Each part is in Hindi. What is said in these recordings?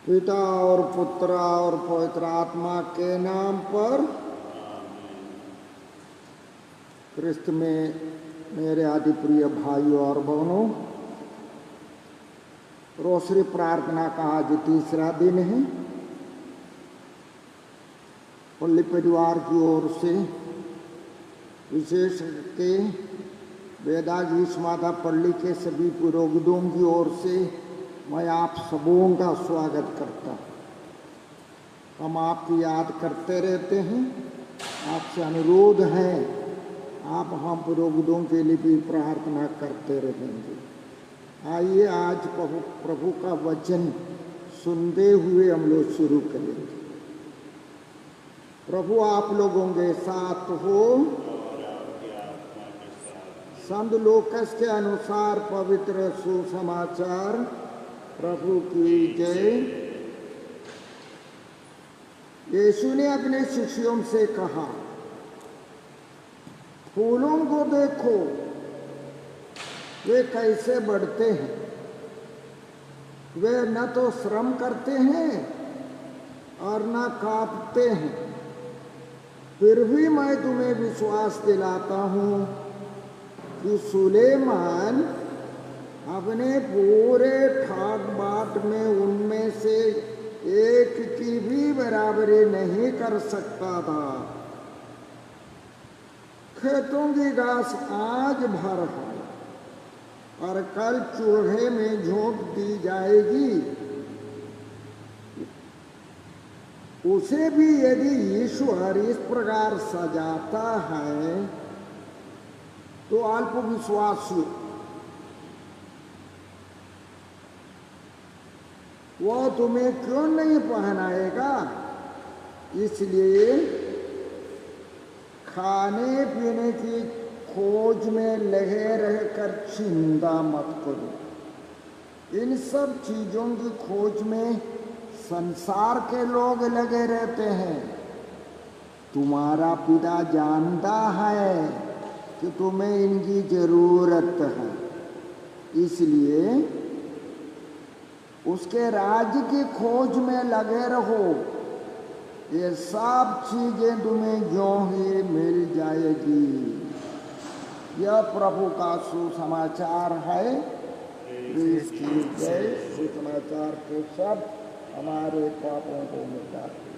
पिता और पुत्र और पवित्र आत्मा के नाम पर। क्रिस्त में मेरे आदि प्रिय भाइयों और बहनों, रोसरी प्रार्थना का आज तीसरा दिन है। पल्ली परिवार की ओर से, विशेष के वेदागीश माता पल्ली के सभी पुरोहितों की ओर से मैं आप सबों का स्वागत करता हूँ। हम आपकी याद करते रहते हैं, आपसे अनुरोध है आप हम पुरोहितों के लिए भी प्रार्थना करते रहेंगे। आइए आज प्रभु का वचन सुनते हुए हम लोग शुरू करेंगे। प्रभु आप लोगों के साथ हो। संत लूकास के अनुसार पवित्र सुसमाचार। प्रभु की जय। यीशु ने अपने शिष्यों से कहा, फूलों को देखो, वे कैसे बढ़ते हैं। वे न तो श्रम करते हैं और न काटते हैं, फिर भी मैं तुम्हें विश्वास दिलाता हूँ कि सुलेमान अपने पूरे ठाट बाट में उनमें से एक की भी बराबरी नहीं कर सकता था। खेतों की घास आज भर है और कल चूल्हे में झोंक दी जाएगी। उसे भी यदि ईश्वर इस प्रकार सजाता है तो अल्प विश्वासी वो तुम्हें क्यों नहीं पहनाएगा। इसलिए खाने पीने की खोज में लगे रहकर चिंता मत करो। इन सब चीजों की खोज में संसार के लोग लगे रहते हैं। तुम्हारा पिता जानता है कि तुम्हें इनकी जरूरत है, इसलिए उसके राज्य की खोज में लगे रहो। ये सब चीजें तुम्हें जो ही मिल जाएगी। यह प्रभु का सुसमाचार है। इसकी जय। सुसमाचार के शब्द हमारे पापों को मिटाते।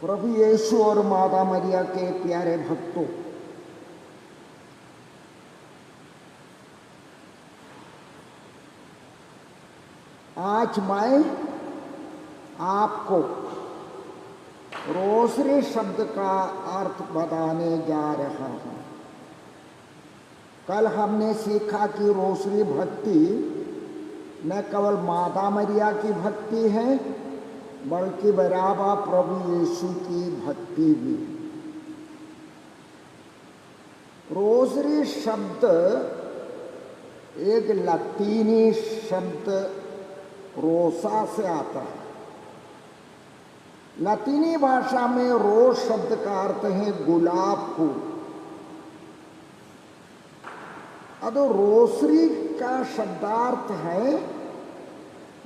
प्रभु यीशु और माता मरिया के प्यारे भक्तों, आज मैं आपको रोसरी शब्द का अर्थ बताने जा रहा हूं। कल हमने सीखा कि रोसरी भक्ति न केवल माता मरिया की भक्ति है, बल्कि बराबर प्रभु यीशु की भक्ति भी। रोसरी शब्द एक लतीनी शब्द रोसा से आता है। लतीनी भाषा में रोज शब्द का अर्थ है गुलाब फूल। अब रोसरी का शब्दार्थ है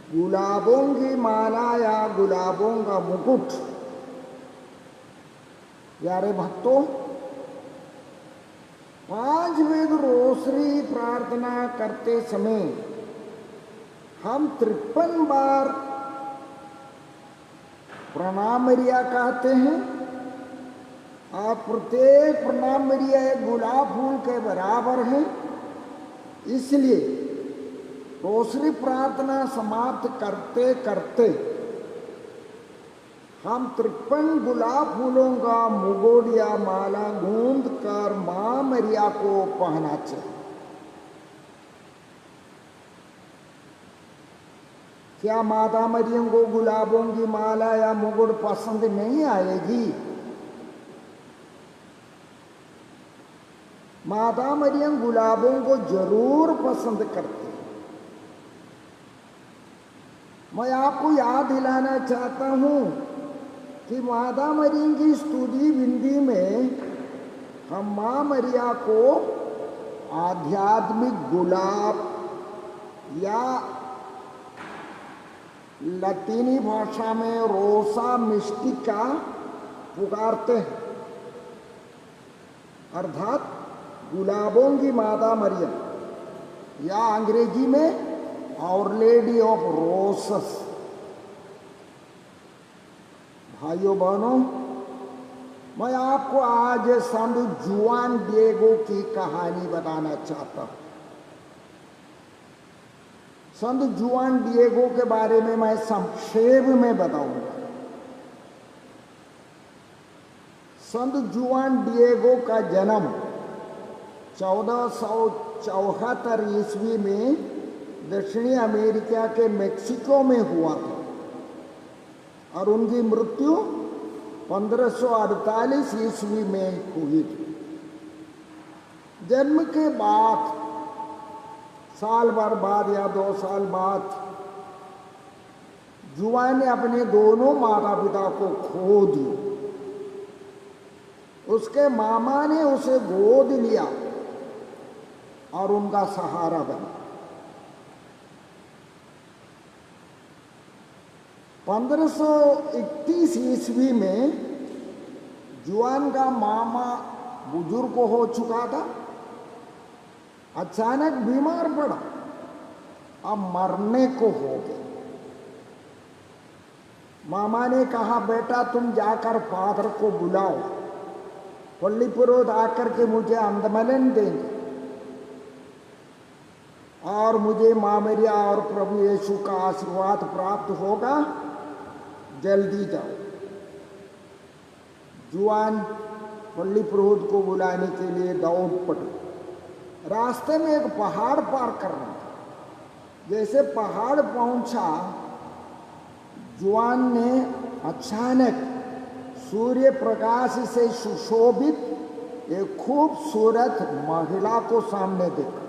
गुलाबों की माला या गुलाबों का मुकुट। प्यारे भक्तों, 5 वेद रोसरी प्रार्थना करते समय हम 53 बार प्रणाम मरिया कहते हैं और प्रत्येक प्रणाम मरिया एक गुलाब फूल के बराबर है। इसलिए रोसरी प्रार्थना समाप्त करते करते हम 53 गुलाब फूलों का मुकुट या माला गूंद कर मां मरिया को पहनाते हैं। क्या माता मरियम को गुलाबों की माला या मुकुट पसंद नहीं आएगी? माता मरियम गुलाबों को जरूर पसंद करती है। मैं आपको याद दिलाना चाहता हूं कि माता मरियम की स्तुति विनती में हम मां मरिया को आध्यात्मिक गुलाब या लतीनी भाषा में रोसा मिस्टिका पुकारते हैं, अर्थात गुलाबों की माता मरियम, या अंग्रेजी में आवर लेडी ऑफ रोसेस। भाइयों बहनों, मैं आपको आज संत जुआन डिएगो की कहानी बताना चाहता हूं। संत जुआन डिएगो के बारे में मैं संक्षेप में बताऊंगा। संत जुआन डिएगो का जन्म 1474 ईस्वी में दक्षिणी अमेरिका के मेक्सिको में हुआ था और उनकी मृत्यु 1548 ईस्वी में हुई थी। जन्म के बाद साल भर बाद या 2 साल बाद जुआन ने अपने दोनों माता पिता को खो दिया। उसके मामा ने उसे गोद लिया और उनका सहारा बना। 1531 ईस्वी में जुआन का मामा बुजुर्ग हो चुका था, अचानक बीमार पड़ा, अब मरने को हो गया। मामा ने कहा, बेटा तुम जाकर फादर को बुलाओ, पल्ली पुरोहित आकर के मुझे अंतमलन देंगे और मुझे माँ मरिया और प्रभु यीशु का आशीर्वाद प्राप्त होगा, जल्दी जाओ। जुआन पल्ली पुरोहित को बुलाने के लिए दौड़ पड़े। रास्ते में एक पहाड़ पार कर रहा था। जैसे पहाड़ पहुंचा, जुआन ने अचानक सूर्य प्रकाश से सुशोभित एक खूबसूरत महिला को सामने देखा,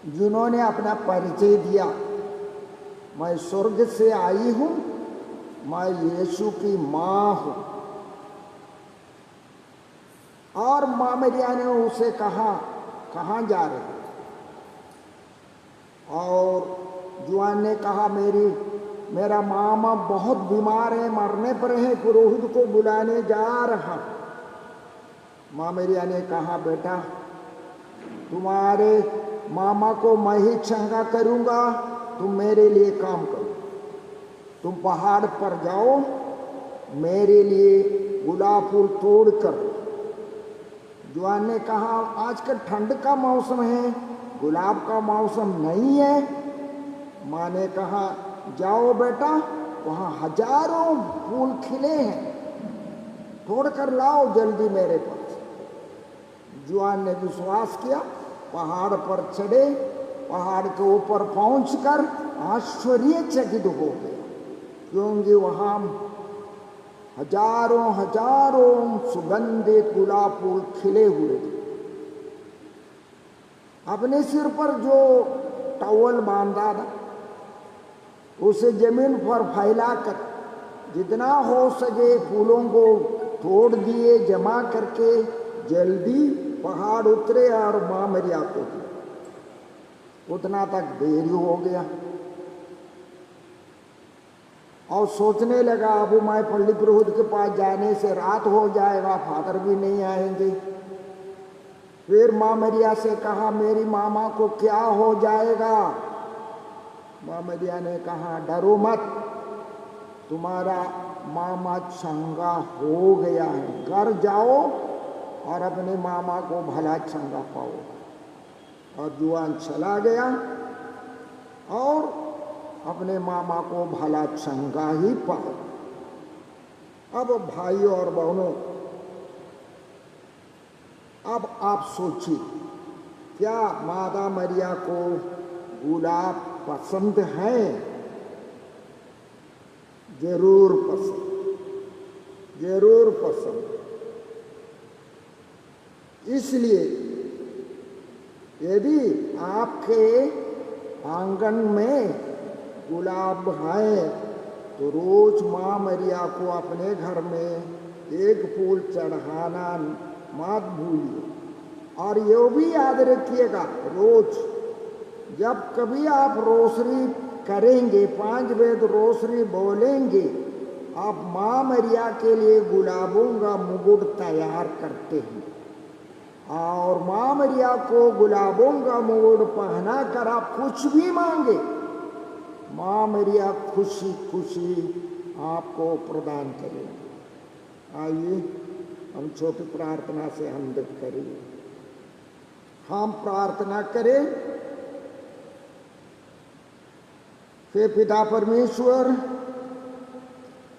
जिन्होंने अपना परिचय दिया, मैं स्वर्ग से आई हूं, मैं यीशु की मां हूं। और मां मरिया ने उसे कहा, कहाँ जा रहे? और जुआन ने कहा, मेरा मामा बहुत बीमार है, मरने पर है, पुरोहित को बुलाने जा रहा। मां मरिया ने कहा, बेटा तुम्हारे मामा को मैं ही चंगा करूंगा, तुम मेरे लिए काम करो। तुम पहाड़ पर जाओ, मेरे लिए गुलाब फूल तोड़ कर। जुआन ने कहा, आजकल ठंड का मौसम है, गुलाब का मौसम नहीं है। माँ ने कहा, जाओ बेटा, वहाँ हजारों फूल खिले हैं, तोड़ कर लाओ जल्दी मेरे पास। जुआन ने विश्वास किया, पहाड़ पर चढ़े। पहाड़ के ऊपर पहुंचकर आश्चर्यचकित हो गया, क्योंकि वहाँ हजारों हजारों सुगंधित गुलाब फूल खिले हुए थे। अपने सिर पर जो टॉवल बांधा था उसे जमीन पर फैलाकर जितना हो सके फूलों को तोड़ दिए, जमा करके जल्दी पहाड़ उतरे और मां मरिया को दी। उतना तक देरी हो गया और सोचने लगा, अब मैं पल्ली पुरोहित के पास जाने से रात हो जाएगा, फादर भी नहीं आएंगे। फिर मां मरिया से कहा, मेरी मामा को क्या हो जाएगा? मां मरिया ने कहा, डरो मत, तुम्हारा मामा चंगा हो गया है, घर जाओ और अपने मामा को भला चंगा पाओ। और जुआन चला गया और अपने मामा को भला चंगा ही पाया। अब भाइयों और बहनों, अब आप सोचिए, क्या माता मरिया को गुलाब पसंद है? जरूर पसंद, जरूर पसंद। इसलिए यदि आपके आंगन में गुलाब है तो रोज मां मरिया को अपने घर में एक फूल चढ़ाना मत भूलिए। और ये भी याद रखिएगा, रोज जब कभी आप रोसरी करेंगे, 5 वेद रोशनी बोलेंगे, आप माँ मरिया के लिए गुलाबों का मुकुट तैयार करते हैं और माँ मरिया को गुलाबों का मुकुट पहना कर आप कुछ भी मांगे, माँ मरिया खुशी खुशी आपको प्रदान करेंगे। आइए हम छोटी प्रार्थना से हम करें। हम प्रार्थना करें। हे पिता परमेश्वर,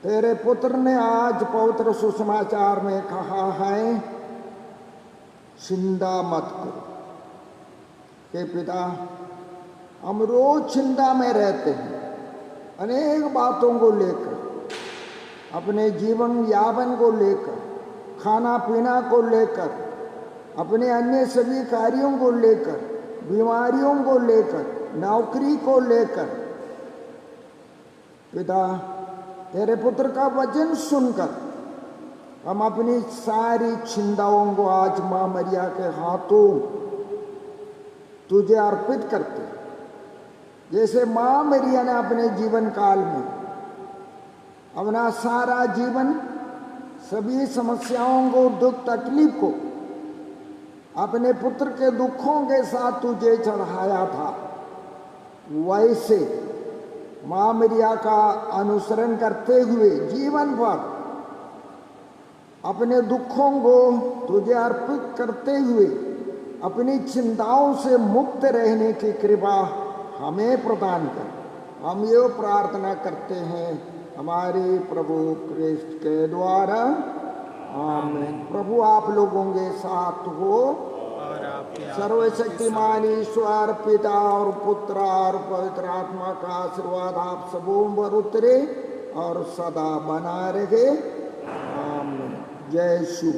तेरे पुत्र ने आज पवित्र सुसमाचार में कहा है चिंता मत करो। हे पिता, हम रोज चिंता में रहते हैं, अनेक बातों को लेकर, अपने जीवन यापन को लेकर, खाना पीना को लेकर, अपने अन्य सभी कार्यों को लेकर, बीमारियों को लेकर, नौकरी को लेकर। पिता, तेरे पुत्र का वचन सुनकर हम अपनी सारी चिंताओं को आज माँ मरिया के हाथों तुझे अर्पित करते, जैसे माँ मरिया ने अपने जीवन काल में अपना सारा जीवन सभी समस्याओं को, दुख तकलीफ को अपने पुत्र के दुखों के साथ तुझे चढ़ाया था, वैसे माँ मरिया का अनुसरण करते हुए जीवन भर अपने दुखों को तुझे अर्पित करते हुए अपनी चिंताओं से मुक्त रहने की कृपा हमें प्रदान कर। हम ये प्रार्थना करते हैं हमारे प्रभु क्रिस्त के द्वारा, आमीन। प्रभु आप लोगों के साथ हो। सर्वशक्तिमान ईश्वर पिता और पुत्र और पवित्र आत्मा का आशीर्वाद आप सबों पर उतरे और सदा बना रहे। आमीन। जय शिव।